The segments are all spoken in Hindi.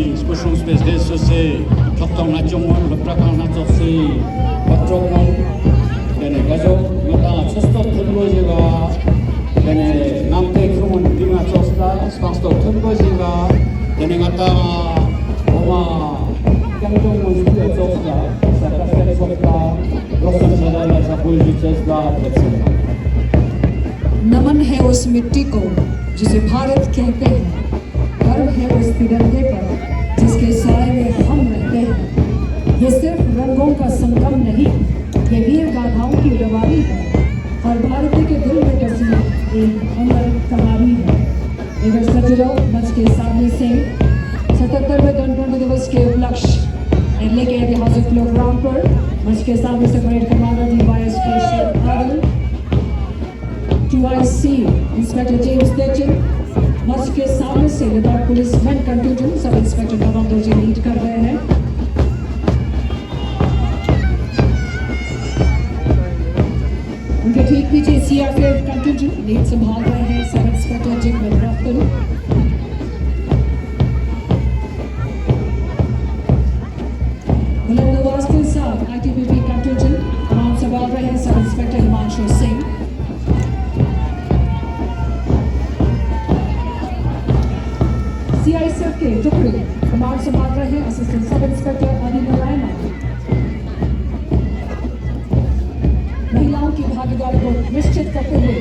Spuszczą z Jesusy, 협동 나정원 럽락한 나적시 법적원 내내 가족 마다 첫스톱 턴거지가 내내 남대 그러면 비마 적스다 스방스톱 턴거지가 내내 갔다가 오마 양정원 스피어 적스다 사카페 적스다 रोशन सदाला सफल जिसका प्रतीक नमन है उस मिट्टी को जिसे भारत कहते हैं, गर्व है उस तिरंगे पर जिसके साए में हम रहते हैं। ये सिर्फ रंगों का संगम नहीं, ये वीर गाथाओं की रवानी है। हर भारतीय के दिल में बसी एक अमर कहानी है। एक सज्जनों मंच के सामने से 77वें गणतंत्र दिवस के उपलक्ष्य एनले के ऐतिहासिक प्रोग्राम पर मंच के सामने से parade commander DYS army 2IC inspector James टेचिन मंच के सामने से Ladakh police main contingent sub inspector नवंबर जी लीड कर रहे हैं। उनके ठीक पीछे सीआरपीएफ कंटिजेंट लीड संभाल रहे हैं सब इंस्पेक्टर जिगमेन रफ्तन। बुलंद आवाज के साथ ITBP कंटिजेंट कमान संभाल रहे हैं sub inspector Himanshu Singh. CISF के टुकड़े कमान संभाल रहे हैं असिस्टेंट सब इंस्पेक्टर आदि नारायण। महिलाओं की भागीदारी को निश्चित करते हुए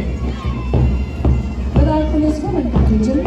लद्दाख पुलिस वुमेन कंटिजेंट